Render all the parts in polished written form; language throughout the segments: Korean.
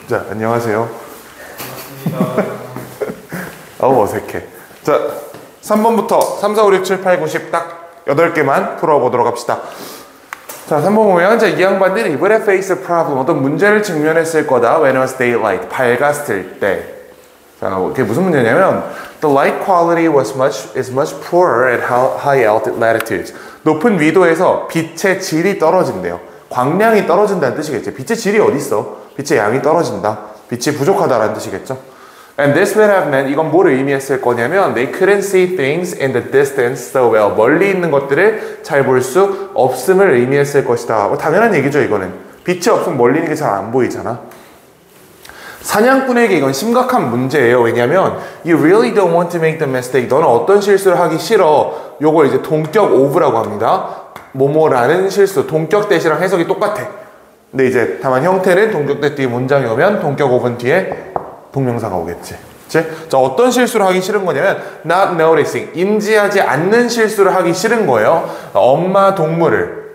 자, 안녕하세요. 반갑습니다. 어우, 어색해. 자, 3번부터 3, 4, 5, 6, 7, 8, 9, 10 딱 8개만 풀어보도록 합시다. 자, 3번 보면 이 양반들이 would have faced a problem, 어떤 문제를 직면했을 거다. when it was daylight, 밝았을 때. 자, 그게 무슨 문제냐면 the light quality is much poorer at high latitudes. 높은 위도에서 빛의 질이 떨어진대요. 광량이 떨어진다는 뜻이겠죠. 빛의 질이 어디 있어? 빛의 양이 떨어진다. 빛이 부족하다라는 뜻이겠죠. And this would have meant, 이건 뭘 의미했을 거냐면 they couldn't see things in the distance so well. 멀리 있는 것들을 잘 볼 수 없음을 의미했을 것이다. 뭐 당연한 얘기죠, 이거는. 빛이 없으면 멀리 있는 게 잘 안 보이잖아. 사냥꾼에게 이건 심각한 문제예요. 왜냐면 you really don't want to make the mistake. 너는 어떤 실수를 하기 싫어. 요걸 이제 동격 오브라고 합니다. 뭐뭐라는 실수. 동격 대시랑 해석이 똑같아. 근데 이제 다만 형태는 동격 대 뒤에 문장이 오면 동격 오분 뒤에 동명사가 오겠지. 그치? 자, 어떤 실수를 하기 싫은 거냐면 not noticing, 인지하지 않는 실수를 하기 싫은 거예요. 엄마 동물을,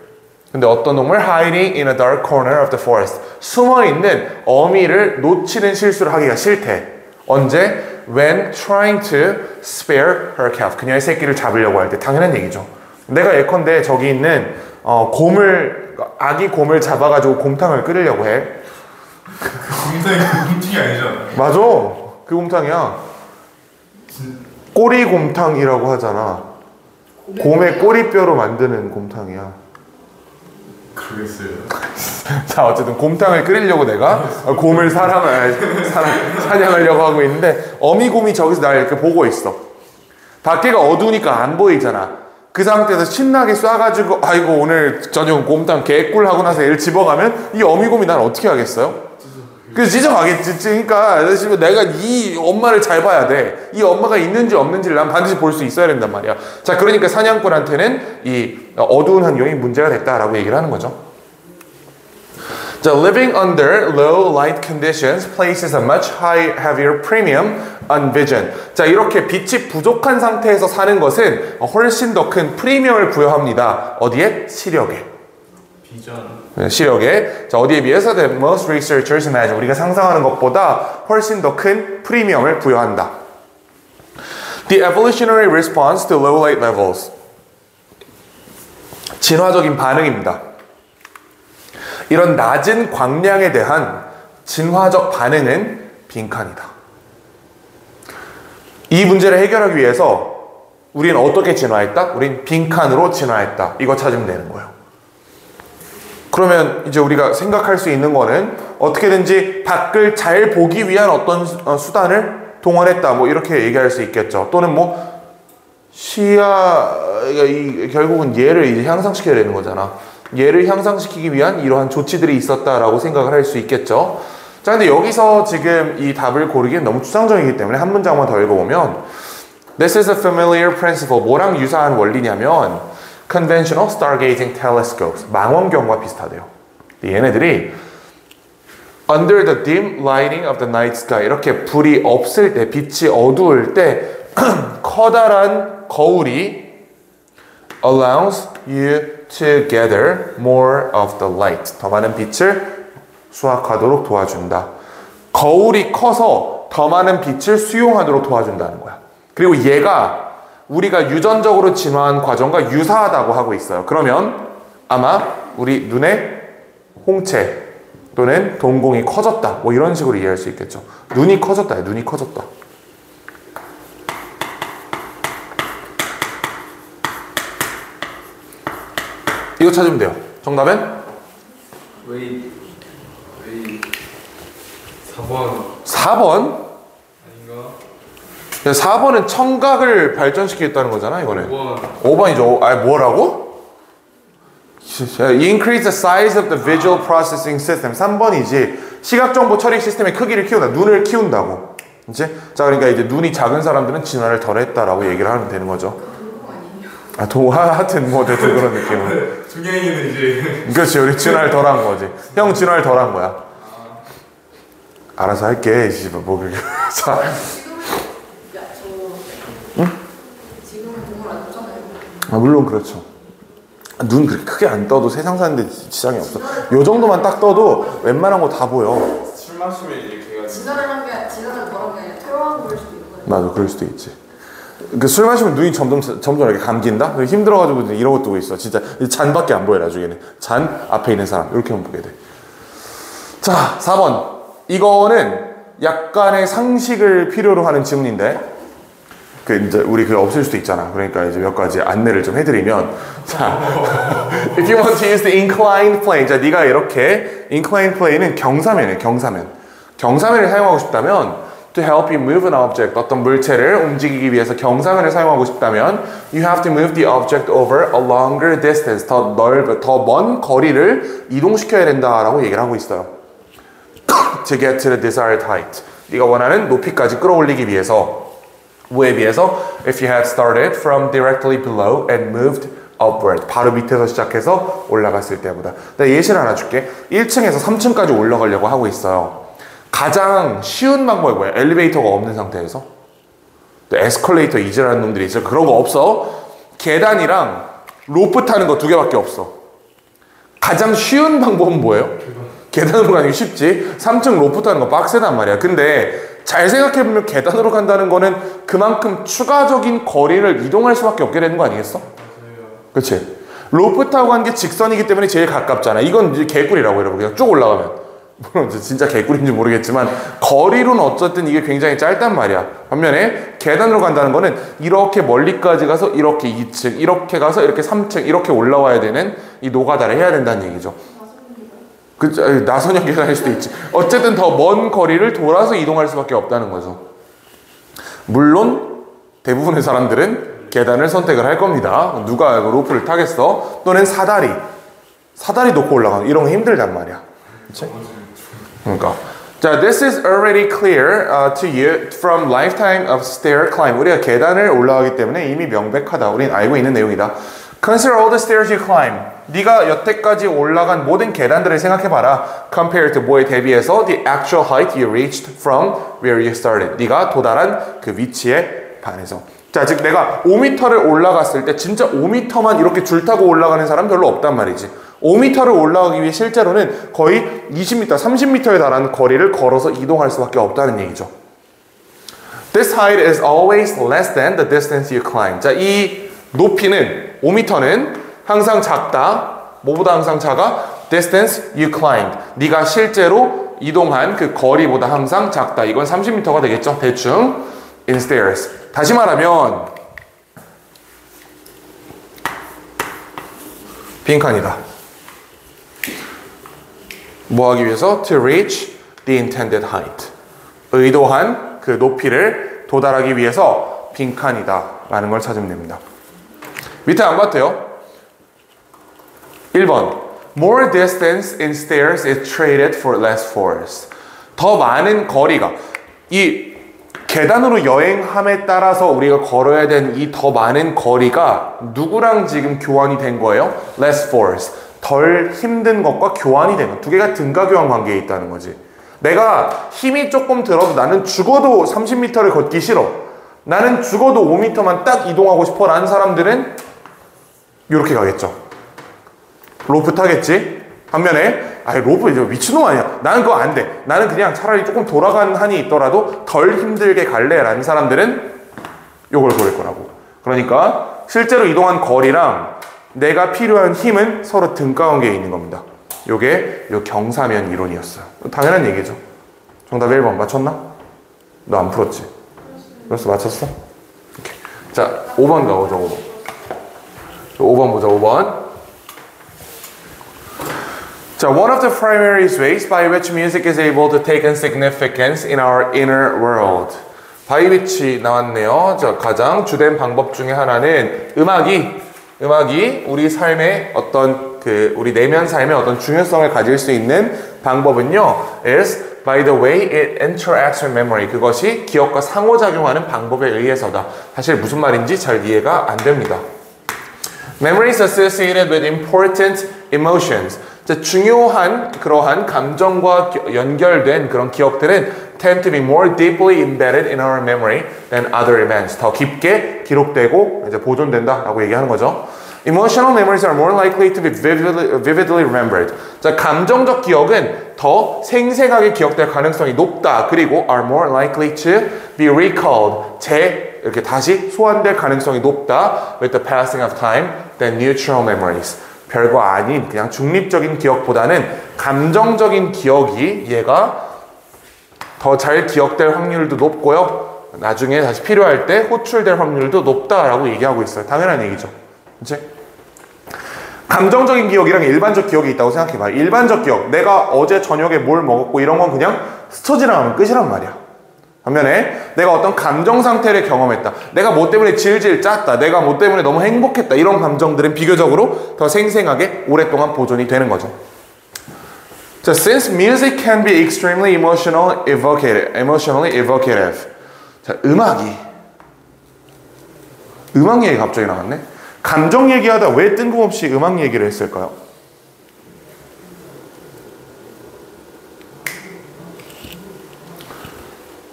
근데 어떤 동물? hiding in a dark corner of the forest, 숨어있는 어미를 놓치는 실수를 하기가 싫대. 언제? when trying to spare her calf, 그녀의 새끼를 잡으려고 할 때. 당연한 얘기죠. 내가 예컨대 저기 있는 아기 곰을 잡아가지고 곰탕을 끓이려고 해. 곰탕이 곰탕이 아니잖아. 맞아, 그 곰탕이야. 꼬리 곰탕이라고 하잖아. 곰의 꼬리뼈로 만드는 곰탕이야. 그러겠어요. 자, 어쨌든 곰탕을 끓이려고 내가 곰을 사냥하려고 하고 있는데 어미곰이 저기서 날 이렇게 보고 있어. 밖에가 어두우니까 안 보이잖아. 그 상태에서 신나게 쏴가지고 아이고 오늘 저녁 곰탕 개꿀 하고 나서 얘를 집어가면 이 어미곰이 날 어떻게 하겠어요? 그래서 찢어가겠지. 그러니까 내가 이 엄마를 잘 봐야 돼. 이 엄마가 있는지 없는지를 난 반드시 볼 수 있어야 된단 말이야. 자, 그러니까 사냥꾼한테는 이 어두운 환경이 문제가 됐다라고 얘기를 하는 거죠. 자, living under low light conditions places a much heavier premium on vision. 자, 이렇게 빛이 부족한 상태에서 사는 것은 훨씬 더 큰 프리미엄을 부여합니다. 어디에? 시력에. 비전. 시력에. 자, 어디에 비해서 the most researchers imagine, 우리가 상상하는 것보다 훨씬 더 큰 프리미엄을 부여한다. The evolutionary response to low light levels, 진화적인 반응입니다. 이런 낮은 광량에 대한 진화적 반응은 빈칸이다. 이 문제를 해결하기 위해서 우리는 어떻게 진화했다? 우린 빈칸으로 진화했다. 이거 찾으면 되는 거예요. 그러면 이제 우리가 생각할 수 있는 거는 어떻게든지 밖을 잘 보기 위한 어떤 수단을 동원했다. 뭐 이렇게 얘기할 수 있겠죠. 또는 뭐 결국은 얘를 이제 향상시켜야 되는 거잖아. 얘를 향상시키기 위한 이러한 조치들이 있었다라고 생각을 할 수 있겠죠. 자, 근데 여기서 지금 이 답을 고르기엔 너무 추상적이기 때문에 한 문장만 더 읽어보면 This is a familiar principle. 뭐랑 유사한 원리냐면 Conventional stargazing telescopes, 망원경과 비슷하대요. 얘네들이 Under the dim lighting of the night sky, 이렇게 불이 없을 때, 빛이 어두울 때 커다란 거울이 allows you to gather more of the light, 더 많은 빛을 수확하도록 도와준다. 거울이 커서 더 많은 빛을 수용하도록 도와준다는 거야. 그리고 얘가 우리가 유전적으로 진화한 과정과 유사하다고 하고 있어요. 그러면 아마 우리 눈의 홍채 또는 동공이 커졌다. 뭐 이런 식으로 이해할 수 있겠죠. 눈이 커졌다. 눈이 커졌다. 이거 찾으면 돼요. 정답은? 웨이 4번 4번? 아닌가? 4번은 청각을 발전시키겠다는 거잖아, 이거는. 5번 5번이죠. 아, 뭐라고? Increase the size of the visual processing system. 3번이지. 시각정보 처리 시스템의 크기를 키운다. 눈을 키운다고. 그치? 자, 그러니까 이제 눈이 작은 사람들은 진화를 덜 했다라고 얘기를 하면 되는 거죠. 아, 하여튼 뭐 대충 그런 느낌은. 중량이는 이제 그렇지, 우리 진화를 덜 한 거지. 형 진화를 덜 한 거야. 알아서 할게. 뭐 그게. 자. 지금은 동물 안 떴잖아요. 아, 물론 그렇죠. 눈 그렇게 크게 안 떠도 세상 사는데 지장이 없어. 요 정도만 딱 떠도 웬만한 거 다 보여. 술 마시면 이제 걔가 진단을 한 게, 진단을 벌한 게 아니라 퇴화한 걸 수도 있는 거예요. 맞아, 그럴 수도 있지. 그 술 마시면 눈이 점점 이렇게 감긴다? 힘들어가지고 이러고 뜨고 있어. 진짜 잔밖에 안 보여, 나중에는. 잔 앞에 있는 사람. 이렇게만 보게 돼. 자, 4번. 이거는 약간의 상식을 필요로 하는 질문인데, 이제 우리 없을 수도 있잖아. 그러니까 이제 몇 가지 안내를 좀 해드리면, 자, if you want to use the inclined plane, 자, 네가 이렇게 inclined plane은 경사면이에요. 경사면을 사용하고 싶다면, to help you move an object, 어떤 물체를 움직이기 위해서 경사면을 사용하고 싶다면, you have to move the object over a longer distance, 더 먼 거리를 이동시켜야 된다라고 얘기를 하고 있어요. to get to the desired height. 네가 원하는 높이까지 끌어올리기 위해서. 뭐에 비해서 if you had started from directly below and moved upward 바로 밑에서 시작해서 올라갔을 때보다. 내가 예시를 하나 줄게. 1층에서 3층까지 올라가려고 하고 있어요. 가장 쉬운 방법이 뭐야? 엘리베이터가 없는 상태에서 에스컬레이터 이질하는 놈들이 있어. 그런 거 없어. 계단이랑 로프 타는 거 2개밖에 없어. 가장 쉬운 방법은 뭐예요? 계단으로 가는 게 쉽지. 3층 로프 타는 거 빡세단 말이야. 근데 잘 생각해보면 계단으로 간다는 거는 그만큼 추가적인 거리를 이동할 수밖에 없게 되는 거 아니겠어? 그치? 로프 타고 가는 게 직선이기 때문에 제일 가깝잖아. 이건 이제 개꿀이라고 여러분. 그냥 쭉 올라가면. 물론 진짜 개꿀인지 모르겠지만 거리로는 어쨌든 이게 굉장히 짧단 말이야. 반면에 계단으로 간다는 거는 이렇게 멀리까지 가서 이렇게 2층, 이렇게 가서 이렇게 3층, 이렇게 올라와야 되는 이 노가다를 해야 된다는 얘기죠. 나선형 계산일 수도 있지. 어쨌든 더 먼 거리를 돌아서 이동할 수밖에 없다는 거죠. 물론 대부분의 사람들은 계단을 선택을 할 겁니다. 누가 로프를 타겠어? 또는 사다리 놓고 올라가는 이런 거 힘들단 말이야. 그치? 그러니까 자, this is already clear to you from lifetime of stair climb. 우리가 계단을 올라가기 때문에 이미 명백하다. 우린 알고 있는 내용이다. Consider all the stairs you climb. 네가 여태까지 올라간 모든 계단들을 생각해봐라. Compared to 뭐에 대비해서 the actual height you reached from where you started. 네가 도달한 그 위치에 반해서. 자, 즉 내가 5m를 올라갔을 때 진짜 5m만 이렇게 줄 타고 올라가는 사람 별로 없단 말이지. 5m를 올라가기 위해 실제로는 거의 20m, 30m에 달하는 거리를 걸어서 이동할 수밖에 없다는 얘기죠. This height is always less than the distance you climb. 자, 이 높이는 5m는 항상 작다. 뭐보다 항상 작아? Distance you climbed. 네가 실제로 이동한 그 거리보다 항상 작다. 이건 30m가 되겠죠? 대충. In stairs. 다시 말하면 빈칸이다. 뭐 하기 위해서? To reach the intended height. 의도한 그 높이를 도달하기 위해서 빈칸이다 라는 걸 찾으면 됩니다. 밑에 안 봤대요. 1번 More distance in stairs is traded for less force. 더 많은 거리가 이 계단으로 여행함에 따라서 우리가 걸어야 되는 이 더 많은 거리가 누구랑 지금 교환이 된 거예요? Less force. 덜 힘든 것과 교환이 되는 두 개가 등가교환 관계에 있다는 거지. 내가 힘이 조금 들어도 나는 죽어도 30m를 걷기 싫어. 나는 죽어도 5m만 딱 이동하고 싶어 라는 사람들은 이렇게 가겠죠. 로프 타겠지? 반면에 로프 이제 미친놈 아니야. 나는 그거 안 돼. 나는 그냥 차라리 조금 돌아가는 한이 있더라도 덜 힘들게 갈래 라는 사람들은 요걸 고를 거라고. 그러니까 실제로 이동한 거리랑 내가 필요한 힘은 서로 등가관계에 있는 겁니다. 요게 요 경사면 이론이었어요. 당연한 얘기죠. 정답 1번 맞췄나? 너 안 풀었지? 그래서 맞췄어? 오케이. 자, 5번 가보자. 5번. 5번 보자. 5번. 자, one of the primary ways by which music is able to take on significance in our inner world. by which 나왔네요. 자, 가장 주된 방법 중에 하나는 음악이 우리 삶의 어떤 우리 내면 삶의 어떤 중요성을 가질 수 있는 방법은요, is by the way it interacts with memory. 그것이 기억과 상호작용하는 방법에 의해서다. 사실 무슨 말인지 잘 이해가 안 됩니다. Memories associated with important emotions. 중요한 그러한 감정과 연결된 그런 기억들은 tend to be more deeply embedded in our memory than other events. 더 깊게 기록되고 이제 보존된다라고 얘기하는 거죠. Emotional memories are more likely to be vividly remembered. 자, 감정적 기억은 더 생생하게 기억될 가능성이 높다. 그리고 are more likely to be recalled. 이렇게 다시 소환될 가능성이 높다. With the passing of time than neutral memories. 별거 아닌 그냥 중립적인 기억보다는 감정적인 기억이 얘가 더 잘 기억될 확률도 높고요. 나중에 다시 필요할 때 호출될 확률도 높다라고 얘기하고 있어요. 당연한 얘기죠. 그치? 감정적인 기억이랑 일반적 기억이 있다고 생각해봐. 일반적 기억, 내가 어제 저녁에 뭘 먹었고 이런 건 그냥 스쳐 지나가면 끝이란 말이야. 반면에 내가 어떤 감정 상태를 경험했다. 내가 뭐 때문에 질질 짰다. 내가 뭐 때문에 너무 행복했다. 이런 감정들은 비교적으로 더 생생하게 오랫동안 보존이 되는 거죠. 자, since music can be extremely emotionally evocative. 자, 음악 얘기 갑자기 나왔네. 감정 얘기하다 왜 뜬금없이 음악 얘기를 했을까요?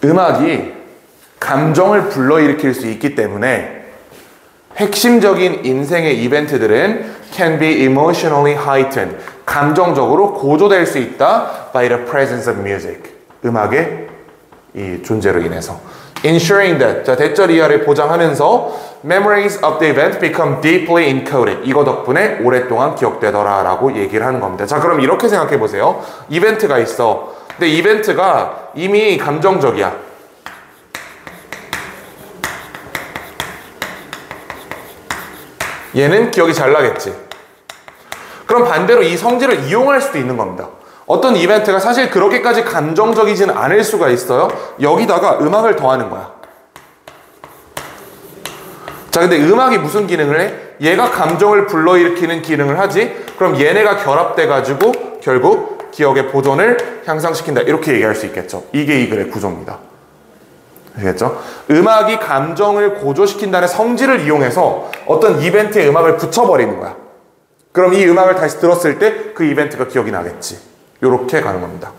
음악이 감정을 불러일으킬 수 있기 때문에 핵심적인 인생의 이벤트들은 can be emotionally heightened. 감정적으로 고조될 수 있다 by the presence of music. 음악의 이 존재로 인해서. Ensuring that, 자, 대절 이하를 보장하면서 memories of the event become deeply encoded. 이거 덕분에 오랫동안 기억되더라 라고 얘기를 하는 겁니다. 자, 그럼 이렇게 생각해 보세요. 이벤트가 있어. 근데 이벤트가 이미 감정적이야. 얘는 기억이 잘 나겠지. 그럼 반대로 이 성질을 이용할 수도 있는 겁니다. 어떤 이벤트가 사실 그렇게까지 감정적이진 않을 수가 있어요. 여기다가 음악을 더하는 거야. 자, 근데 음악이 무슨 기능을 해? 얘가 감정을 불러일으키는 기능을 하지. 그럼 얘네가 결합돼가지고 결국 기억의 보존을 향상시킨다. 이렇게 얘기할 수 있겠죠. 이게 이 글의 구조입니다. 아시겠죠? 음악이 감정을 고조시킨다는 성질을 이용해서 어떤 이벤트에 음악을 붙여버리는 거야. 그럼 이 음악을 다시 들었을 때 그 이벤트가 기억이 나겠지. 요렇게 가는 겁니다.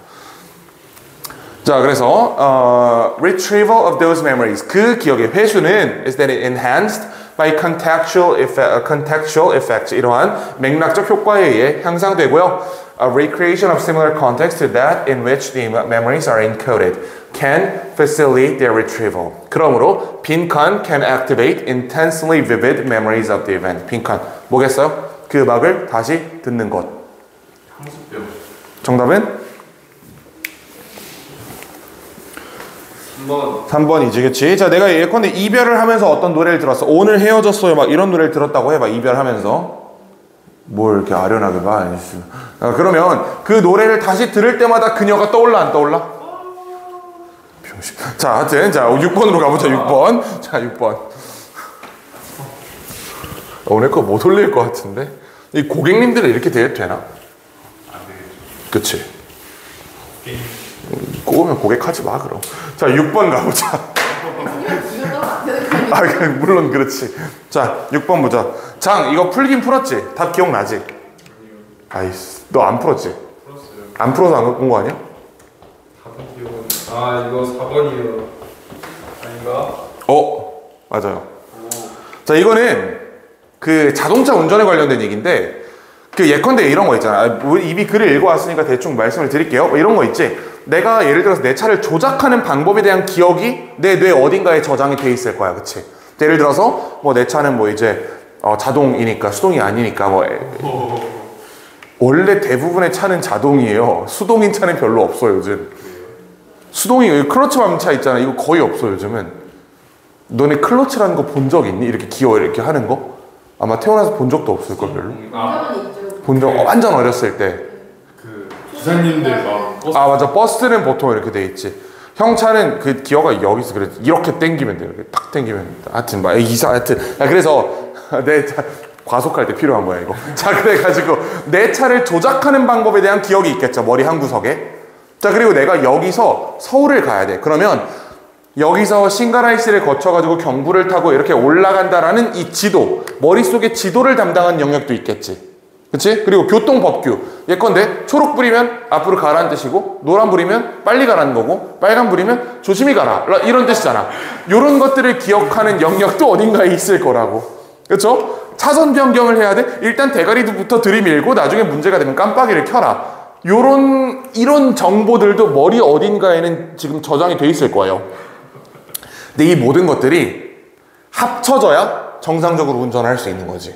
자, 그래서 retrieval of those memories. 그 기억의 회수는 is that enhanced by contextual effects. 이러한 맥락적 효과에 의해 향상되고요. A recreation of similar context to that in which the memories are encoded can facilitate their retrieval. 그러므로 빈칸 can activate intensely vivid memories of the event. 빈칸 뭐겠어요? 그 음악을 다시 듣는 것. 향수병. 정답은? 3번이지, 그치? 자, 내가 예컨대 이별을 하면서 어떤 노래를 들었어. 오늘 헤어졌어요. 막 이런 노래를 들었다고 해봐. 이별하면서. 뭘 이렇게 아련하게 봐. 그러면 그 노래를 다시 들을 때마다 그녀가 떠올라, 안 떠올라? 자, 하여튼, 자, 6번으로 가보자, 6번. 자, 6번. 오늘 거 못 올릴 것 같은데? 이 고객님들은 이렇게 대해도 되나? 안 되겠죠. 그치? 꼬우면 고객하지 마, 그럼. 자, 6번 가보자. 아, 물론 그렇지. 자, 6번 보자. 장, 이거 풀긴 풀었지? 답 기억나지? 아이씨, 너 안 풀었지? 풀었어요. 안 풀어서 안 갖고 온 거 아니야? 답은 기억은. 아, 이거 4번이요. 아닌가? 맞아요. 오. 자, 이거는 그 자동차 운전에 관련된 얘기인데, 그 예컨대 이런 거 있잖아. 이미 글을 읽어왔으니까 대충 말씀을 드릴게요. 이런 거 있지? 내가 예를 들어서 내 차를 조작하는 방법에 대한 기억이 내 뇌 어딘가에 저장이 돼 있을 거야. 그치? 예를 들어서 뭐 내 차는 뭐 이제 자동이니까 수동이 아니니까 원래 대부분의 차는 자동이에요. 수동인 차는 별로 없어요, 요즘. 수동이 클러치 밟는 차 있잖아. 이거 거의 없어, 요즘은. 너네 클러치라는 거 본 적 있니? 이렇게 기어 이렇게 하는 거? 아마 태어나서 본 적도 없을 걸, 별로. 본 적 완전 어렸을 때. 그 기사님들 막 버스. 아, 맞아. 버스는 보통 이렇게 돼 있지. 형 차는 그 기어가 여기서 그래. 이렇게 당기면 돼. 이렇게 탁 당기면 돼. 하여튼 막 하여튼. 그래서 내 차 과속할 때 필요한 거야, 이거. 자, 그래가지고 내 차를 조작하는 방법에 대한 기억이 있겠죠. 머리 한 구석에. 자, 그리고 내가 여기서 서울을 가야 돼. 그러면 여기서 신가라이스를 거쳐가지고 경부를 타고 이렇게 올라간다라는 이 지도, 머릿속에 지도를 담당한 영역도 있겠지. 그치? 그리고 교통법규. 예컨대 초록불이면 앞으로 가라는 뜻이고, 노란불이면 빨리 가라는 거고, 빨간불이면 조심히 가라 이런 뜻이잖아. 이런 것들을 기억하는 영역도 어딘가에 있을 거라고. 그렇죠? 차선 변경을 해야 돼? 일단 대가리부터 들이밀고 나중에 문제가 되면 깜빡이를 켜라. 이런 정보들도 머리 어딘가에는 지금 저장이 돼 있을 거예요. 근데 이 모든 것들이 합쳐져야 정상적으로 운전을 할 수 있는 거지.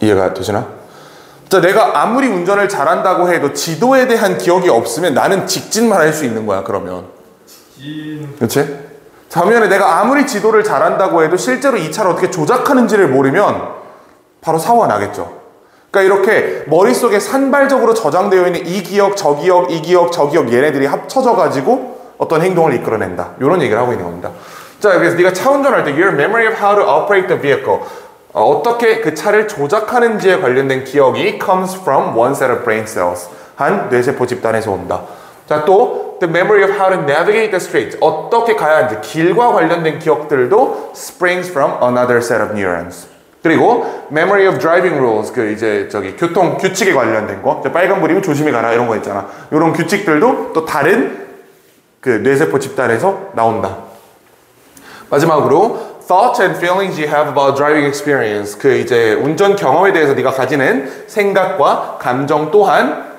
이해가 되시나? 자, 내가 아무리 운전을 잘한다고 해도 지도에 대한 기억이 없으면 나는 직진만 할 수 있는 거야, 그러면. 그렇지? 반면에 내가 아무리 지도를 잘한다고 해도 실제로 이 차를 어떻게 조작하는지를 모르면 바로 사고가 나겠죠. 그러니까 이렇게 머릿속에 산발적으로 저장되어 있는 이 기억, 저 기억, 이 기억, 저 기억 얘네들이 합쳐져 가지고 어떤 행동을 이끌어낸다. 이런 얘기를 하고 있는 겁니다. 자, 그래서 네가 차 운전할 때 your memory of how to operate the vehicle, 어떻게 그 차를 조작하는지에 관련된 기억이 comes from one set of brain cells, 한 뇌세포 집단에서 온다. 자, 또 the memory of how to navigate the streets, 어떻게 가야 하는지 길과 관련된 기억들도 springs from another set of neurons. 그리고 memory of driving rules, 그 이제 저기 교통 규칙에 관련된 거, 빨간불이면 조심히 가라 이런 거 있잖아. 이런 규칙들도 또 다른 그 뇌세포 집단에서 나온다. 마지막으로 thoughts and feelings you have about driving experience, 그 이제 운전 경험에 대해서 네가 가지는 생각과 감정 또한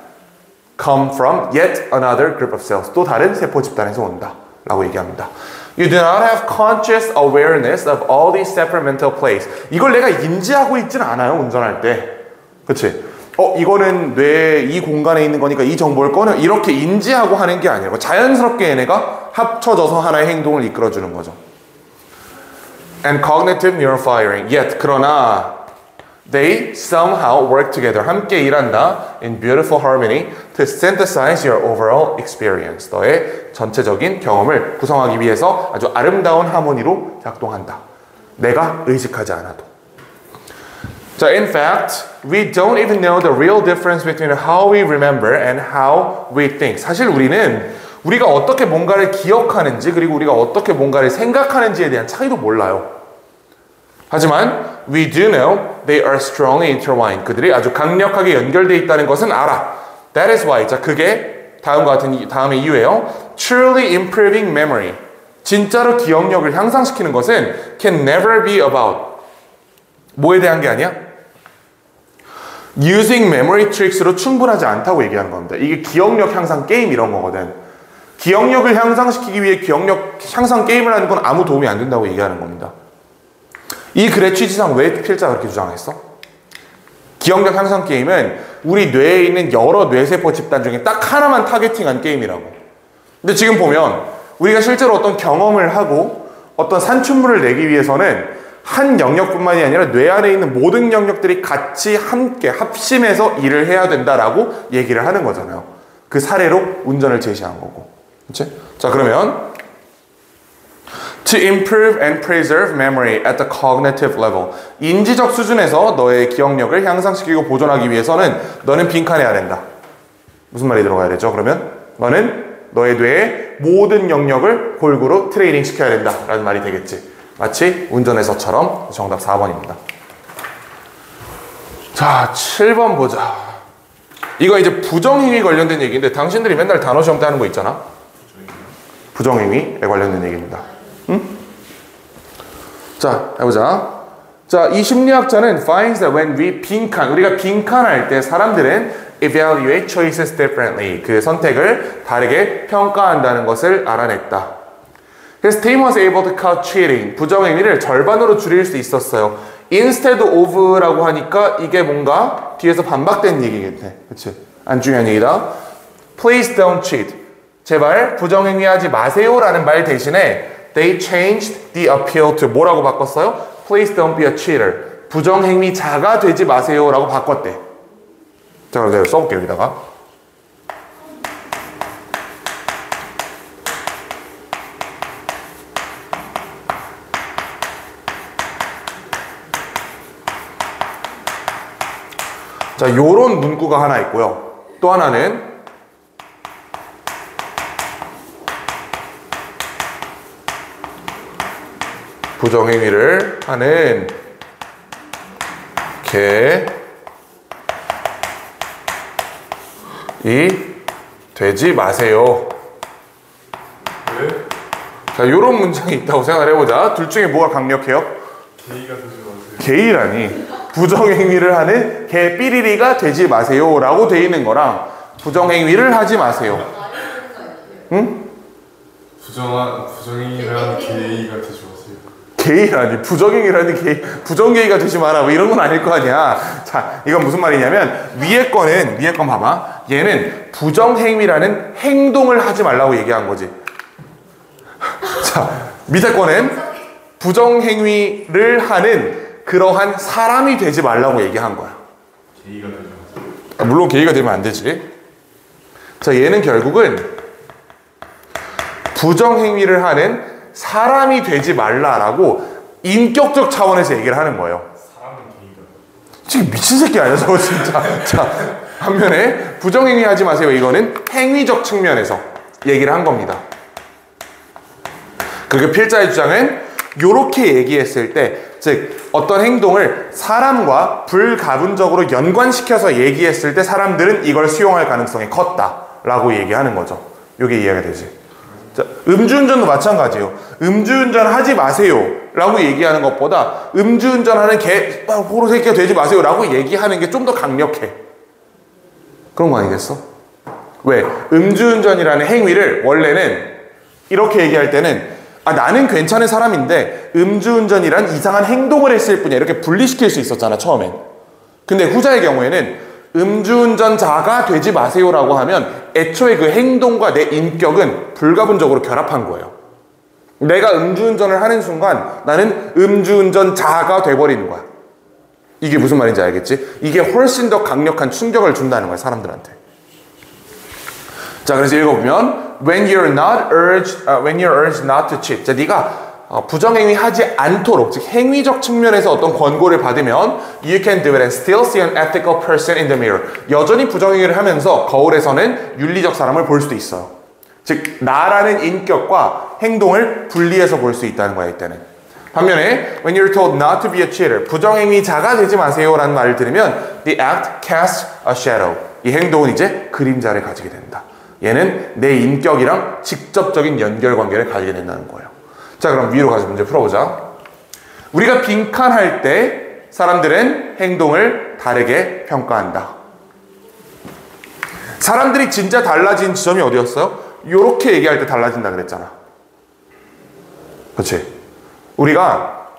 come from yet another group of cells, 또 다른 세포 집단에서 온다 라고 얘기합니다. You do not have conscious awareness of all these separate mental plays. 이걸 내가 인지하고 있지는 않아요, 운전할 때. 그치? 이거는 뇌 이 공간에 있는 거니까 이 정보를 꺼내, 이렇게 인지하고 하는 게 아니라 자연스럽게 얘네가 합쳐져서 하나의 행동을 이끌어주는 거죠. And cognitive neural firing. Yet, 그러나 they somehow work together. 함께 일한다. In beautiful harmony to synthesize your overall experience. 너의 전체적인 경험을 구성하기 위해서 아주 아름다운 하모니로 작동한다. 내가 의식하지 않아도. 자, in fact, we don't even know the real difference between how we remember and how we think. 사실 우리가 어떻게 뭔가를 기억하는지, 그리고 우리가 어떻게 뭔가를 생각하는지에 대한 차이도 몰라요. 하지만 we do know they are strongly intertwined. 그들이 아주 강력하게 연결되어 있다는 것은 알아. That is why. 자, 그게 다음의 이유예요. Truly improving memory. 진짜로 기억력을 향상시키는 것은 can never be about. 뭐에 대한 게 아니야? Using memory tricks로 충분하지 않다고 얘기하는 겁니다. 이게 기억력 향상 게임 이런 거거든. 기억력을 향상시키기 위해 기억력 향상 게임을 하는 건 아무 도움이 안 된다고 얘기하는 겁니다. 이 글의 취지상 왜 필자가 그렇게 주장했어? 기억력 향상 게임은 우리 뇌에 있는 여러 뇌세포 집단 중에 딱 하나만 타겟팅한 게임이라고. 근데 지금 보면 우리가 실제로 어떤 경험을 하고 어떤 산출물을 내기 위해서는 한 영역뿐만이 아니라 뇌 안에 있는 모든 영역들이 같이 함께 합심해서 일을 해야 된다라고 얘기를 하는 거잖아요. 그 사례로 운전을 제시한 거고. 그치? 자, 그러면 To improve and preserve memory at the cognitive level. 인지적 수준에서 너의 기억력을 향상시키고 보존하기 위해서는 너는 빈칸해야 된다. 무슨 말이 들어가야 되죠? 그러면 너는 너의 뇌의 모든 영역을 골고루 트레이닝 시켜야 된다 라는 말이 되겠지. 마치 운전에서처럼. 정답 4번입니다. 자, 7번 보자. 이거 이제 부정행위 관련된 얘기인데 당신들이 맨날 단어 시험 때 하는 거 있잖아. 부정행위에 관련된 얘기입니다. 응? 자, 해보자. 자, 이 심리학자는 finds that when we 우리가 빈칸할 때 사람들은 evaluate choices differently. 그 선택을 다르게 평가한다는 것을 알아냈다. 그래서 team was able to cut cheating. 부정행위를 절반으로 줄일 수 있었어요. instead of라고 하니까 이게 뭔가 뒤에서 반박된 얘기겠네. 그치? 안 중요한 얘기다. Please don't cheat. 제발 부정행위 하지 마세요 라는 말 대신에 They changed the appeal to 뭐라고 바꿨어요? Please don't be a cheater. 부정행위자가 되지 마세요 라고 바꿨대. 자, 그럼 내가 써볼게요, 여기다가. 자, 요런 문구가 하나 있고요. 또 하나는 부정행위를 하는 개이 되지 마세요. 왜? 자, 요런 문장이 있다고 생각을 해보자. 둘 중에 뭐가 강력해요? 개이가 되지 마세요. 게이라니. 부정행위를 하는 개 삐리리가 되지 마세요 라고 돼 있는 거랑 부정행위를 하지 마세요. 응? 부정행위란 게이가 되지 마세요. 게이라니. 부정행위라니 게이. 부정게이가 되지 마라. 뭐 이런 건 아닐 거 아니야. 자, 이건 무슨 말이냐면 위에 건 봐봐. 얘는 부정행위라는 행동을 하지 말라고 얘기한 거지. 자, 밑에 거는 부정행위를 하는 그러한 사람이 되지 말라고 얘기한 거야. 게이가 되지 마세요. 물론 게이가 되면 안 되지. 자, 얘는 결국은 부정행위를 하는 사람이 되지 말라라고 인격적 차원에서 얘기를 하는 거예요. 사람은 게이가. 지금 미친 새끼 아니야 저거 진짜. 자, 반면에 부정행위 하지 마세요. 이거는 행위적 측면에서 얘기를 한 겁니다. 그리고 필자의 주장은 요렇게 얘기했을 때, 즉 어떤 행동을 사람과 불가분적으로 연관시켜서 얘기했을 때 사람들은 이걸 수용할 가능성이 컸다라고 얘기하는 거죠. 요게 이해가 되지. 자, 음주운전도 마찬가지예요. 음주운전 하지 마세요 라고 얘기하는 것보다 음주운전하는 개 호로 새끼가 되지 마세요 라고 얘기하는 게 좀 더 강력해. 그런 거 아니겠어? 왜? 음주운전이라는 행위를 원래는 이렇게 얘기할 때는 나는 괜찮은 사람인데 음주운전이란 이상한 행동을 했을 뿐이야 이렇게 분리시킬 수 있었잖아 처음엔. 근데 후자의 경우에는 음주운전자가 되지 마세요 라고 하면 애초에 그 행동과 내 인격은 불가분적으로 결합한 거예요. 내가 음주운전을 하는 순간 나는 음주운전자가 돼버리는 거야. 이게 무슨 말인지 알겠지? 이게 훨씬 더 강력한 충격을 준다는 거야 사람들한테. 자, 그래서 읽어보면 when you're urged not to cheat. 자, 네가 부정행위 하지 않도록, 즉 행위적 측면에서 어떤 권고를 받으면 you can do it and still see an ethical person in the mirror. 여전히 부정행위를 하면서 거울에서는 윤리적 사람을 볼 수도 있어요. 즉 나라는 인격과 행동을 분리해서 볼 수 있다는 거야 이때는. 반면에 when you're told not to be a cheater, 부정행위자가 되지 마세요 라는 말을 들으면 the act casts a shadow. 이 행동은 이제 그림자를 가지게 된다. 얘는 내 인격이랑 직접적인 연결관계를 가지게 된다는 거예요. 자, 그럼 위로 가서 문제 풀어보자. 우리가 빈칸할 때 사람들은 행동을 다르게 평가한다. 사람들이 진짜 달라진 지점이 어디였어요? 요렇게 얘기할 때 달라진다 그랬잖아. 그렇지? 우리가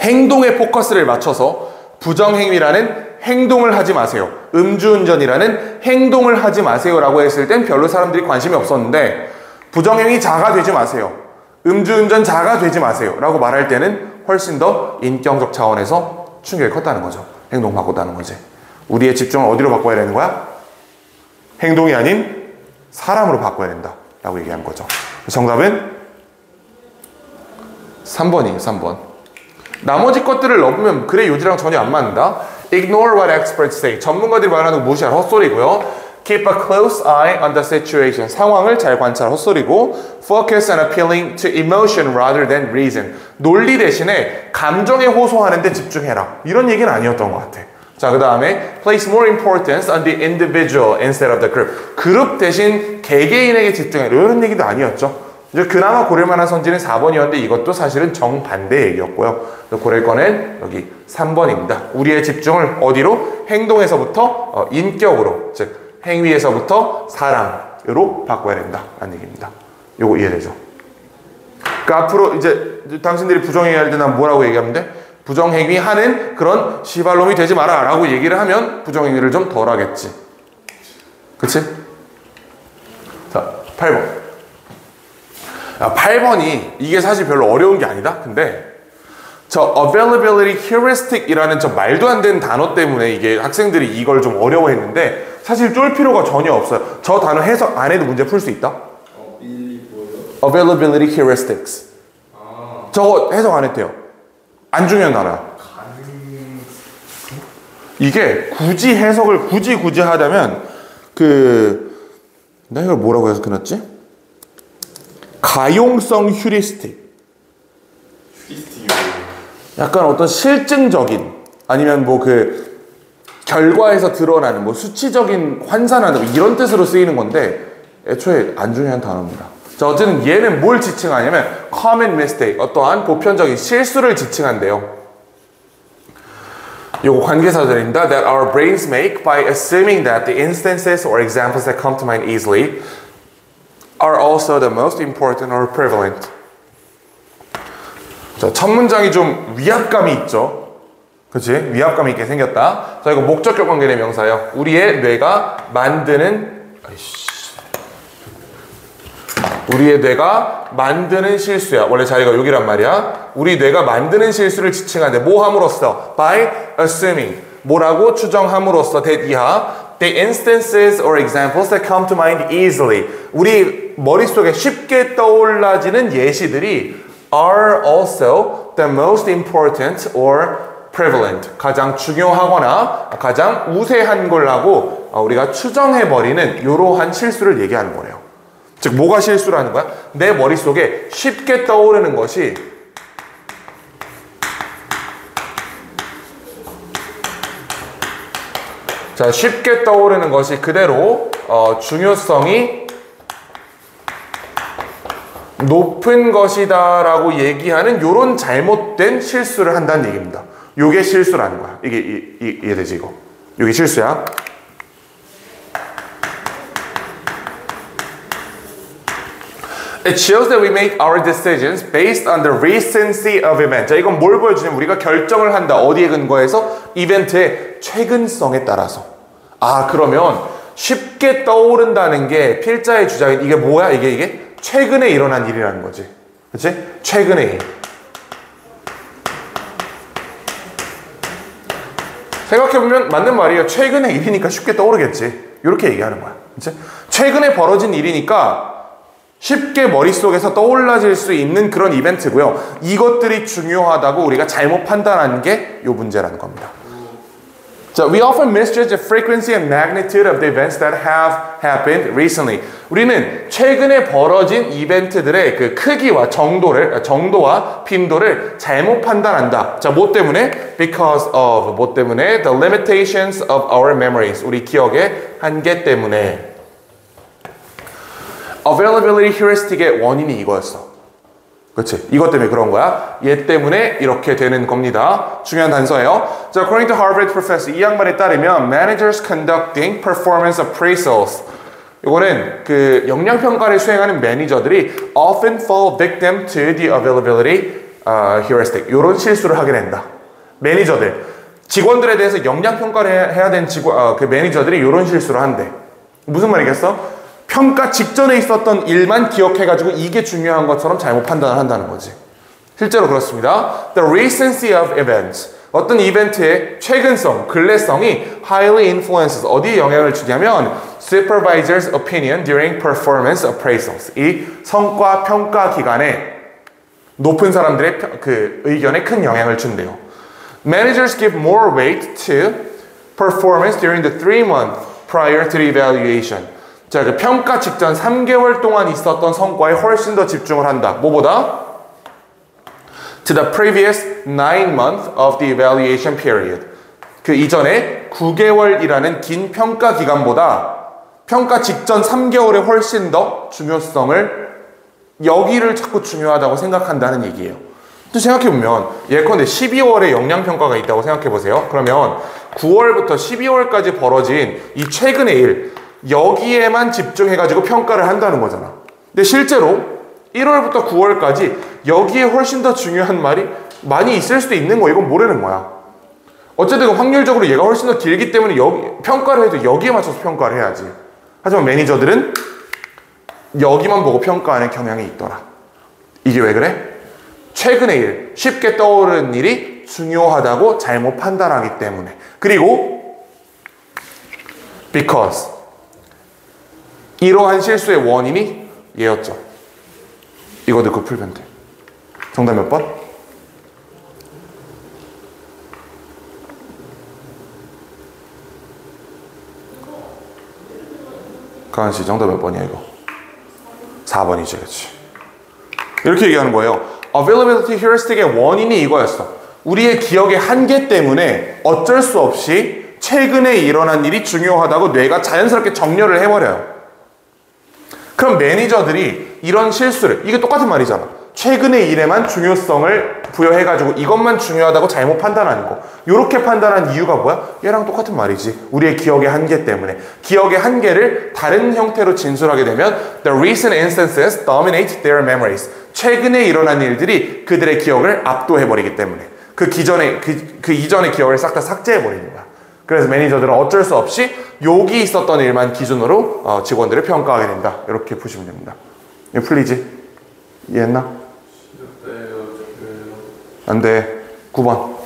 행동에 포커스를 맞춰서 부정행위라는 행동을 하지 마세요, 음주운전이라는 행동을 하지 마세요 라고 했을 땐 별로 사람들이 관심이 없었는데 부정행위자가 되지 마세요, 음주운전자가 되지 마세요 라고 말할 때는 훨씬 더 인격적 차원에서 충격이 컸다는 거죠. 행동 바꿨다는 거지. 우리의 집중을 어디로 바꿔야 되는 거야? 행동이 아닌 사람으로 바꿔야 된다 라고 얘기한 거죠. 정답은 3번이에요. 3번. 나머지 것들을 넣으면 그래 요지랑 전혀 안 맞는다. Ignore what experts say. 전문가들이 말하는 거 무시할 헛소리고요. Keep a close eye on the situation. 상황을 잘 관찰, 헛소리고. Focus on appealing to emotion rather than reason. 논리 대신에 감정에 호소하는 데 집중해라. 이런 얘기는 아니었던 것 같아. 자, 그 다음에 place more importance on the individual instead of the group. 그룹 대신 개개인에게 집중해라. 이런 얘기도 아니었죠. 이제 그나마 고를 만한 선지는 4번이었는데 이것도 사실은 정반대 얘기였고요. 고를 거는 여기 3번입니다. 우리의 집중을 어디로? 행동에서부터 인격으로, 즉 행위에서부터 사랑으로 바꿔야 된다 라는 얘기입니다. 요거 이해되죠? 그러니까 앞으로 이제 당신들이 부정행위 할 때 난 뭐라고 얘기하면 돼? 부정행위 하는 그런 시발놈이 되지 마라 라고 얘기를 하면 부정행위를 좀 덜 하겠지. 그치? 자, 8번. 8번이 이게 사실 별로 어려운 게 아니다. 근데 저 availability heuristic 이라는 저 말도 안 되는 단어 때문에 이게 학생들이 이걸 좀 어려워했는데 사실 쫄 필요가 전혀 없어요. 저 단어 해석 안 해도 문제 풀 수 있다. availability heuristics. 저거 해석 안 해도 돼요. 안 중요한 단어야. 이게 굳이 해석을 굳이 하자면 내가 이걸 뭐라고 해서 끊었지? 가용성 휴리스틱. 약간 어떤 실증적인 아니면 뭐 결과에서 드러나는 뭐 수치적인 환산하는 이런 뜻으로 쓰이는 건데 애초에 안 중요한 단어입니다. 자, 어쨌든 얘는 뭘 지칭하냐면 common mistake, 어떠한 보편적인 실수를 지칭한대요. 요거 관계사절입니다. That our brains make by assuming that the instances or examples that come to mind easily are also the most important or prevalent. 자, 첫 문장이 좀 위압감이 있죠. 그치? 위압감이 있게 생겼다. 자, 이거 목적격 관계의 명사예요. 우리의 뇌가 만드는 실수야. 원래 자리가 여기란 말이야. 우리 뇌가 만드는 실수를 지칭하는데 뭐 함으로써? By assuming. 뭐라고 추정함으로써 that 이하 the instances or examples that come to mind easily. 우리 머릿속에 쉽게 떠올라지는 예시들이 are also the most important or prevalent. 가장 중요하거나 가장 우세한 걸라고 우리가 추정해버리는 이러한 실수를 얘기하는 거예요. 즉 뭐가 실수라는 거야? 내 머릿속에 쉽게 떠오르는 것이 자, 쉽게 떠오르는 것이 그대로 중요성이 높은 것이다 라고 얘기하는 이런 잘못된 실수를 한다는 얘기입니다. 요게 실수라는 거야. 이게 이해되지 이거? 요게 실수야. It shows that we make our decisions based on the recency of event. 자, 이건 뭘 보여주냐면 우리가 결정을 한다. 어디에 근거해서? 이벤트의 최근성에 따라서. 아, 그러면 쉽게 떠오른다는 게 필자의 주장인 이게 뭐야? 이게 최근에 일어난 일이라는 거지. 그치? 최근의 일. 생각해보면 맞는 말이에요. 최근의 일이니까 쉽게 떠오르겠지. 이렇게 얘기하는 거야. 그치? 최근에 벌어진 일이니까 쉽게 머릿속에서 떠올라질 수 있는 그런 이벤트고요. 이것들이 중요하다고 우리가 잘못 판단하는 게 이 문제라는 겁니다. 자, we often misjudge the frequency and magnitude of the events that have happened recently. 우리는 최근에 벌어진 이벤트들의 그 크기와 정도와 빈도를 잘못 판단한다. 자, 뭐 때문에? Because of, 뭐 때문에? The limitations of our memories. 우리 기억의 한계 때문에. Availability heuristic의 원인이 이거였어. 그렇지? 이것 때문에 그런 거야. 얘 때문에 이렇게 되는 겁니다. 중요한 단서예요. 자, according to Harvard professor 이 양반에 따르면 managers conducting performance appraisals 이거는 그 역량 평가를 수행하는 매니저들이 often fall victim to the availability heuristic. 이런 실수를 하게 된다. 매니저들 직원들에 대해서 역량 평가를 해야 되는 그 매니저들이 이런 실수를 한대. 무슨 말이겠어? 평가 직전에 있었던 일만 기억해가지고 이게 중요한 것처럼 잘못 판단을 한다는 거지. 실제로 그렇습니다. The recency of events. 어떤 이벤트의 최근성, 근래성이 highly influences. 어디에 영향을 주냐면 supervisor's opinion during performance appraisals. 이 성과 평가 기간에 높은 사람들의 그 의견에 큰 영향을 준대요. Managers give more weight to performance during the 3-month prior to the evaluation. 자, 그 평가 직전 3개월 동안 있었던 성과에 훨씬 더 집중을 한다. 뭐보다? To the previous 9-month of the evaluation period. 그 이전에 9개월이라는 긴 평가 기간보다 평가 직전 3개월에 훨씬 더 중요성을 여기를 자꾸 중요하다고 생각한다는 얘기예요. 또 생각해보면 예컨대 12월에 역량평가가 있다고 생각해보세요. 그러면 9월부터 12월까지 벌어진 이 최근의 일 여기에만 집중해가지고 평가를 한다는 거잖아. 근데 실제로 1월부터 9월까지 여기에 훨씬 더 중요한 말이 많이 있을 수도 있는 거야. 이건 모르는 거야. 어쨌든 확률적으로 얘가 훨씬 더 길기 때문에 평가를 해도 여기에 맞춰서 평가를 해야지. 하지만 매니저들은 여기만 보고 평가하는 경향이 있더라. 이게 왜 그래? 최근의 일, 쉽게 떠오르는 일이 중요하다고 잘못 판단하기 때문에. 그리고 because 이러한 실수의 원인이 얘였죠. 이거 듣고 풀면 돼. 정답 몇 번? 가은씨 정답 몇 번이야 이거? 4번이지. 그렇지. 이렇게 얘기하는 거예요. Availability heuristic의 원인이 이거였어. 우리의 기억의 한계 때문에 어쩔 수 없이 최근에 일어난 일이 중요하다고 뇌가 자연스럽게 정렬을 해버려요. 그럼 매니저들이 이런 실수를, 이게 똑같은 말이잖아. 최근의 일에만 중요성을 부여해가지고 이것만 중요하다고 잘못 판단하는 거. 이렇게 판단한 이유가 뭐야? 얘랑 똑같은 말이지. 우리의 기억의 한계 때문에. 기억의 한계를 다른 형태로 진술하게 되면 The recent instances dominate their memories. 최근에 일어난 일들이 그들의 기억을 압도해버리기 때문에 그 이전의 기억을 싹 다 삭제해버리는 거야. 그래서 매니저들은 어쩔 수 없이 여기 있었던 일만 기준으로 직원들을 평가하게 된다. 이렇게 보시면 됩니다. 이거 풀리지? 이해했나? 안 돼. 9번.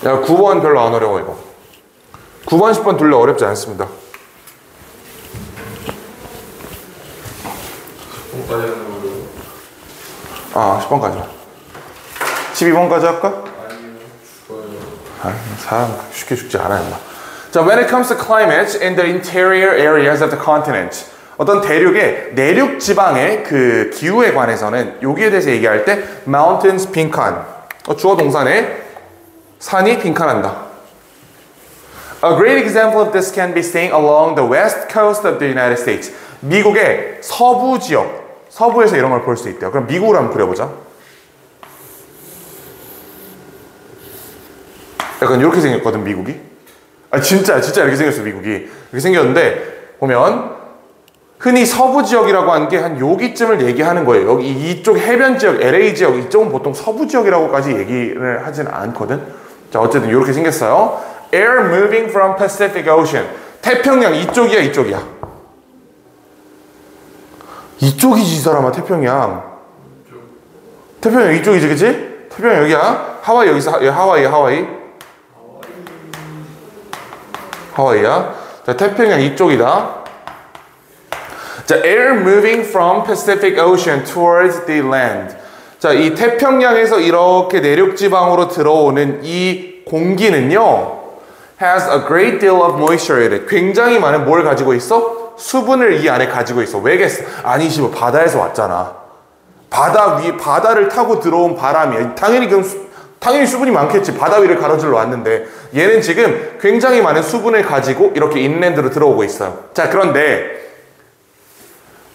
야, 9번 별로 안 어려워, 이거. 9번, 10번 둘 다 어렵지 않습니다. 10번까지 하는 거로. 아, 10번까지. 12번까지 할까? 아니요, 죽어요. 아, 사람 쉽게 죽지 않아, 임마. 자, when it comes to climate in the interior areas of the continent. 어떤 대륙의 내륙 지방의 그 기후에 관해서는 여기에 대해서 얘기할 때 mountains 빈칸. 주어 동사네. 산이 빈칸한다. A great example of this can be seen along the west coast of the United States. 미국의 서부 지역, 서부에서 이런 걸 볼 수 있대요. 그럼 미국으로 한번 그려보자. 약간 이렇게 생겼거든, 미국이. 아, 진짜 이렇게 생겼어, 미국이. 이렇게 생겼는데, 보면, 흔히 서부 지역이라고 하는 게 한 여기쯤을 얘기하는 거예요. 여기 이쪽 해변 지역, LA 지역, 이쪽은 보통 서부 지역이라고까지 얘기를 하진 않거든. 자, 어쨌든 이렇게 생겼어요. Air moving from Pacific Ocean. 태평양 이쪽이야, 이쪽이야. 이쪽이지, 이 사람아, 태평양. 태평양 이쪽이지, 그치? 태평양 여기야. 하와이 여기서, 하와이야. 자, 태평양 이쪽이다. 자, air moving from Pacific Ocean towards the land. 자, 이 태평양에서 이렇게 내륙 지방으로 들어오는 이 공기는요, has a great deal of moisture in it. 굉장히 많은 뭘 가지고 있어? 수분을 이 안에 가지고 있어. 왜겠어? 아니지, 뭐 바다에서 왔잖아. 바다를 타고 들어온 바람이야. 당연히 수분이 많겠지. 바다 위를 가로질러 왔는데 얘는 지금 굉장히 많은 수분을 가지고 이렇게 인랜드로 들어오고 있어요. 자, 그런데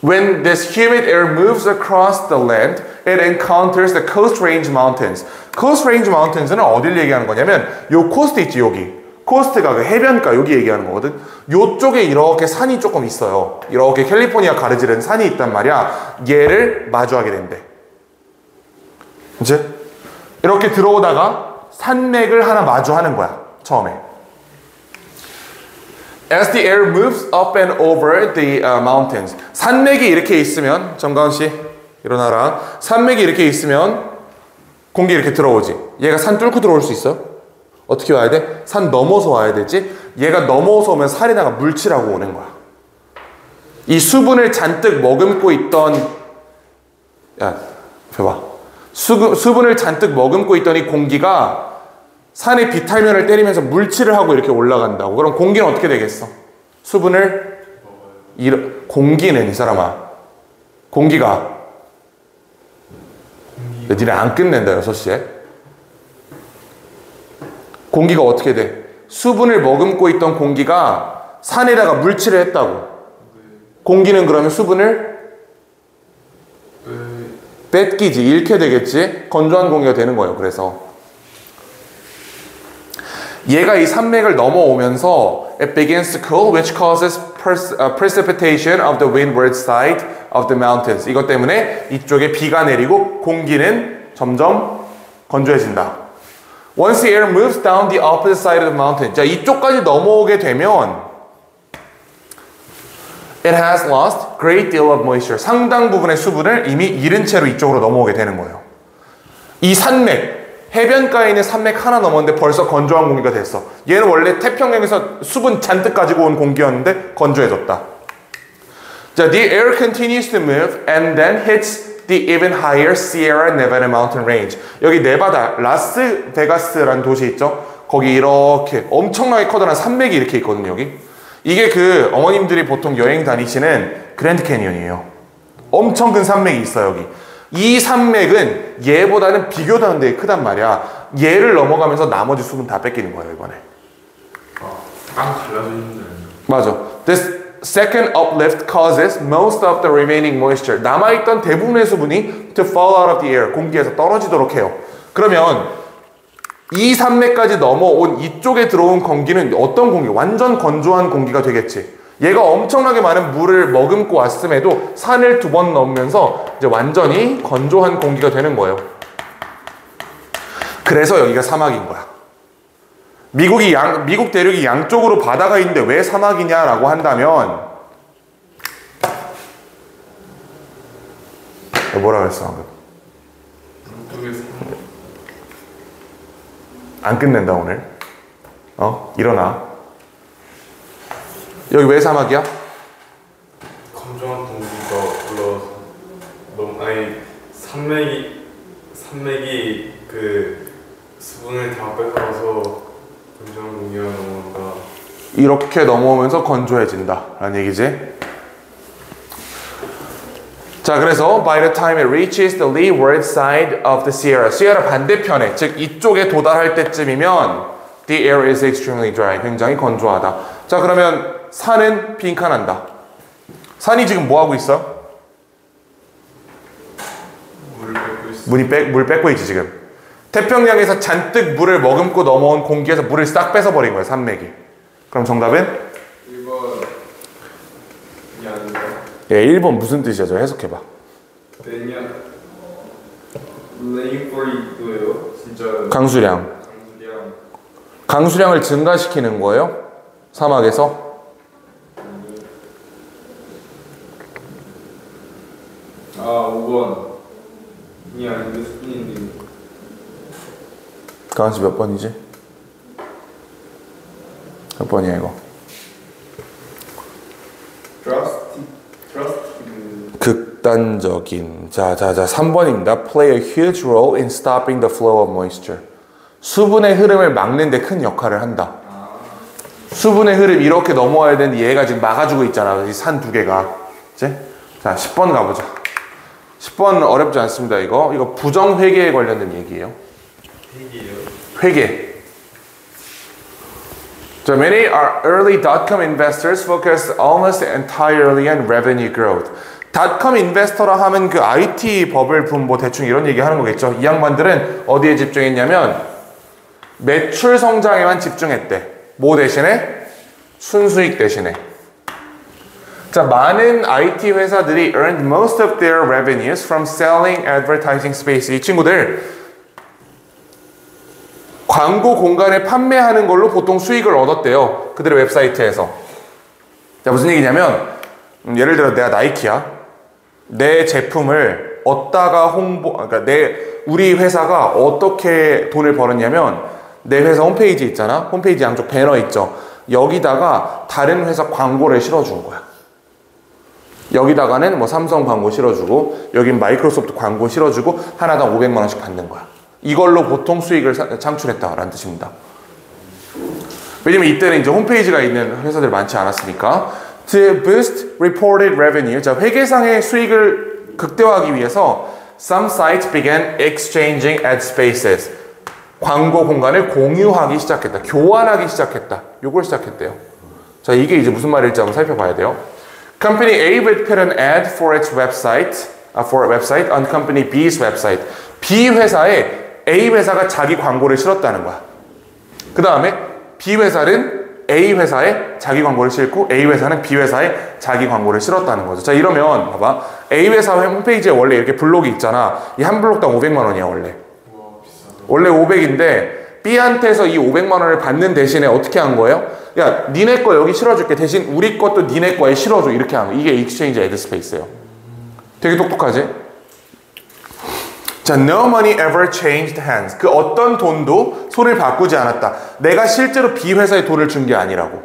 when this humid air moves across the land, it encounters the Coast Range Mountains. Coast Range Mountains는 어딜 얘기하는 거냐면 요 코스트 있지, 여기. 코스트가 그 해변가 여기 얘기하는 거거든. 요쪽에 이렇게 산이 조금 있어요. 이렇게 캘리포니아 가르지는 산이 있단 말이야. 얘를 마주하게 된대. 이제 이렇게 들어오다가 산맥을 하나 마주하는 거야, 처음에. As the air moves up and over the mountains. 산맥이 이렇게 있으면, 정가은 씨 일어나라. 산맥이 이렇게 있으면 공기 이렇게 들어오지. 얘가 산 뚫고 들어올 수 있어? 어떻게 와야 돼? 산 넘어서 와야 되지. 얘가 넘어서 오면 산에다가 물칠하고 오는 거야. 이 수분을 잔뜩 머금고 있던, 야, 봐봐. 수분을 잔뜩 머금고 있던 이 공기가 산의 비탈면을 때리면서 물칠을 하고 이렇게 올라간다고. 그럼 공기는 어떻게 되겠어? 공기는, 이 사람아, 공기가 니네 안 끝낸다, 6시에. 공기가 어떻게 돼? 수분을 머금고 있던 공기가 산에다가 물칠을 했다고. 공기는 그러면 수분을 뺏기지, 잃게 되겠지. 건조한 공기가 되는 거예요. 그래서 얘가 이 산맥을 넘어오면서 it begins to cool, which causes precipitation of the windward side of the mountains. 이것 때문에 이쪽에 비가 내리고 공기는 점점 건조해진다. Once the air moves down the opposite side of the mountain. 자, 이쪽까지 넘어오게 되면 it has lost great deal of moisture. 상당 부분의 수분을 이미 잃은 채로 이쪽으로 넘어오게 되는 거예요. 이 산맥, 해변가에 있는 산맥 하나 넘었는데 벌써 건조한 공기가 됐어. 얘는 원래 태평양에서 수분 잔뜩 가지고 온 공기였는데 건조해졌다. 자, the air continues to move and then hits the even higher Sierra Nevada mountain range. 여기 네바다, 라스베가스라는 도시 있죠? 거기 이렇게 엄청나게 커다란 산맥이 이렇게 있거든요, 여기. 이게 그 어머님들이 보통 여행 다니시는 그랜드 캐니언이에요. 엄청 큰 산맥이 있어요, 여기. 이 산맥은 얘보다는 비교도 안 되게 크단 말이야. 얘를 넘어가면서 나머지 수분 다 뺏기는 거예요, 이번에. 땅 갈라져 있는데. 맞아. second uplift causes most of the remaining moisture. 남아있던 대부분의 수분이 to fall out of the air. 공기에서 떨어지도록 해요. 그러면 이 산맥까지 넘어온 이쪽에 들어온 공기는 어떤 공기? 완전 건조한 공기가 되겠지. 얘가 엄청나게 많은 물을 머금고 왔음에도 산을 2번 넘으면서 이제 완전히 건조한 공기가 되는 거예요. 그래서 여기가 사막인 거야. 미국 대륙이 양쪽으로 바다가 있는데 왜 사막이냐라고 한다면 뭐라 그랬어 방금? 안 끝낸다 오늘. 일어나. 여기 왜 사막이야? 건조한 공기가 올라와서 너무 산맥이 그 수분을 다 뺏어서 건조한 공기가 넘어온다. 이렇게 넘어오면서 건조해진다 라는 얘기지. 자, 그래서 by the time it reaches the leeward side of the Sierra 반대편에, 즉 이쪽에 도달할 때쯤이면 the air is extremely dry, 굉장히 건조하다. 자, 그러면 산은 빈칸한다. 산이 지금 뭐 하고 있어? 물을 뺏고 있어. 물 뺏고 있지 지금. 태평양에서 잔뜩 물을 머금고 넘어온 공기에서 물을 싹 뺏어버린 거야, 산맥이. 그럼 정답은? 1번이 아닌가? 예, 1번 무슨 뜻이야? 저 해석해봐. 그냥 레인포리도예요. 진짜 강수량. 강수량을 증가시키는 거예요? 사막에서? 아, 5번이 아닌데 스피닝. 강한씨 몇 번이지? 몇 번이야 이거? 극단적인. 자 3번입니다. Play a huge role in stopping the flow of moisture. 수분의 흐름을 막는 데 큰 역할을 한다. 수분의 흐름 이렇게 넘어와야 되는데 얘가 지금 막아주고 있잖아. 이 산 두 개가. 그치? 자 10번 가보자. 10번 어렵지 않습니다. 이거 부정회계에 관련된 얘기예요. 회계. 자, many early dot-com investors focused almost entirely on revenue growth. 닷컴 인베스터라 하면 그 IT 버블 붐 뭐 대충 이런 얘기 하는 거겠죠. 이 양반들은 어디에 집중했냐면 매출 성장에만 집중했대. 뭐 대신에? 순수익 대신에. 자, 많은 IT 회사들이 earned most of their revenues from selling advertising space. 이 친구들 광고 공간을 판매하는 걸로 보통 수익을 얻었대요. 그들의 웹사이트에서. 자, 무슨 얘기냐면 예를 들어 내가 나이키야. 내 제품을 어디다가 그러니까 우리 회사가 어떻게 돈을 벌었냐면 내 회사 홈페이지 있잖아. 홈페이지 양쪽 배너 있죠. 여기다가 다른 회사 광고를 실어준 거야. 여기다가는 뭐 삼성 광고 실어주고 여긴 마이크로소프트 광고 실어주고 하나당 500만 원씩 받는 거야. 이걸로 보통 수익을 창출했다라는 뜻입니다. 왜냐면 이때는 이제 홈페이지가 있는 회사들 많지 않았으니까. To boost reported revenue, 자, 회계상의 수익을 극대화하기 위해서 some sites began exchanging ad spaces. 광고 공간을 공유하기 시작했다. 교환하기 시작했다. 요걸 시작했대요. 자, 이게 이제 무슨 말일지 한번 살펴봐야 돼요. Company A would put an ad for its website, on Company B's website. B 회사에 A 회사가 자기 광고를 실었다는 거야. 그 다음에 B 회사는 A 회사에 자기 광고를 실고 A 회사는 B 회사에 자기 광고를 실었다는 거죠. 자, 이러면 봐봐. A 회사 홈페이지에 원래 이렇게 블록이 있잖아. 이 한 블록당 500만 원이야 원래. 원래 500인데 B한테서 이 500만 원을 받는 대신에 어떻게 한 거예요? 야, 니네 거 여기 실어줄게. 대신 우리 것도 니네 거에 실어줘. 이렇게 한 거. 이게 익스체인지 애드 스페이스예요. 되게 똑똑하지? 자, no money ever changed hands. 그 어떤 돈도 손을 바꾸지 않았다. 내가 실제로 B 회사에 돈을 준 게 아니라고.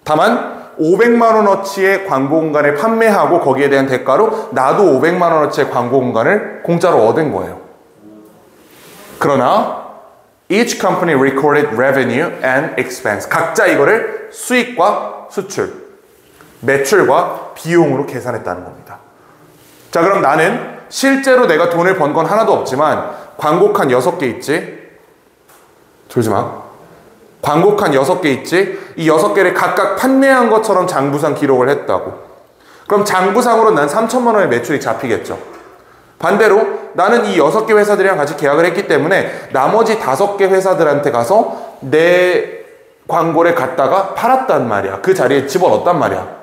다만 500만 원어치의 광고 공간을 판매하고 거기에 대한 대가로 나도 500만 원어치의 광고 공간을 공짜로 얻은 거예요. 그러나 each company recorded revenue and expense. 각자 이거를 수익과 수출, 매출과 비용으로 계산했다는 겁니다. 자, 그럼 나는 실제로 내가 돈을 번 건 하나도 없지만 광고 칸 6개 있지? 졸지 마. 광고 칸 6개 있지? 이 6개를 각각 판매한 것처럼 장부상 기록을 했다고. 그럼 장부상으로 난 3천만 원의 매출이 잡히겠죠. 반대로 나는 이 6개 회사들이랑 같이 계약을 했기 때문에 나머지 5개 회사들한테 가서 내 광고를 갖다가 팔았단 말이야. 그 자리에 집어넣었단 말이야.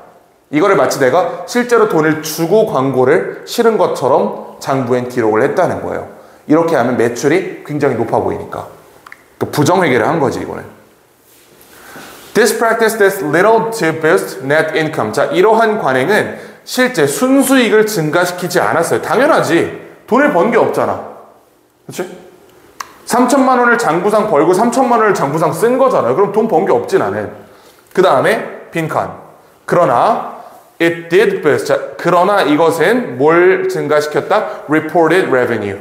이거를 마치 내가 실제로 돈을 주고 광고를 실은 것처럼 장부엔 기록을 했다는 거예요. 이렇게 하면 매출이 굉장히 높아 보이니까. 부정회계를 한 거지, 이거는. This practice does little to boost net income. 자, 이러한 관행은 실제 순수익을 증가시키지 않았어요. 당연하지. 돈을 번 게 없잖아. 그렇지? 3천만 원을 장부상 벌고 3천만 원을 장부상 쓴 거잖아요. 그럼 돈 번 게 없지, 나는. 그 다음에 빈칸. 그러나 it did boost. 자, 그러나 이것은 뭘 증가시켰다? Reported revenue.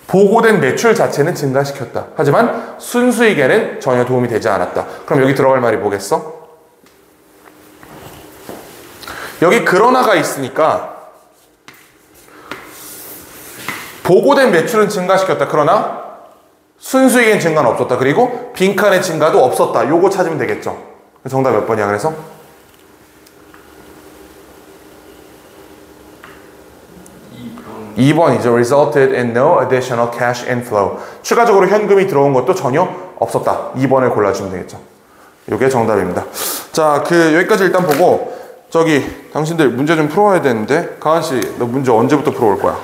보고된 매출 자체는 증가시켰다. 하지만 순수익에는 전혀 도움이 되지 않았다. 그럼 여기 들어갈 말이 뭐겠어? 여기 그러나가 있으니까 보고된 매출은 증가시켰다. 그러나 순수익엔 증가는 없었다. 그리고 빈칸의 증가도 없었다. 요거 찾으면 되겠죠. 정답 몇 번이야 그래서? 2번이죠. Resulted in no additional cash inflow. 추가적으로 현금이 들어온 것도 전혀 없었다. 2번을 골라주면 되겠죠. 이게 정답입니다. 자, 여기까지 일단 보고 당신들 문제 좀 풀어야 되는데 가은씨, 너 문제 언제부터 풀어올 거야?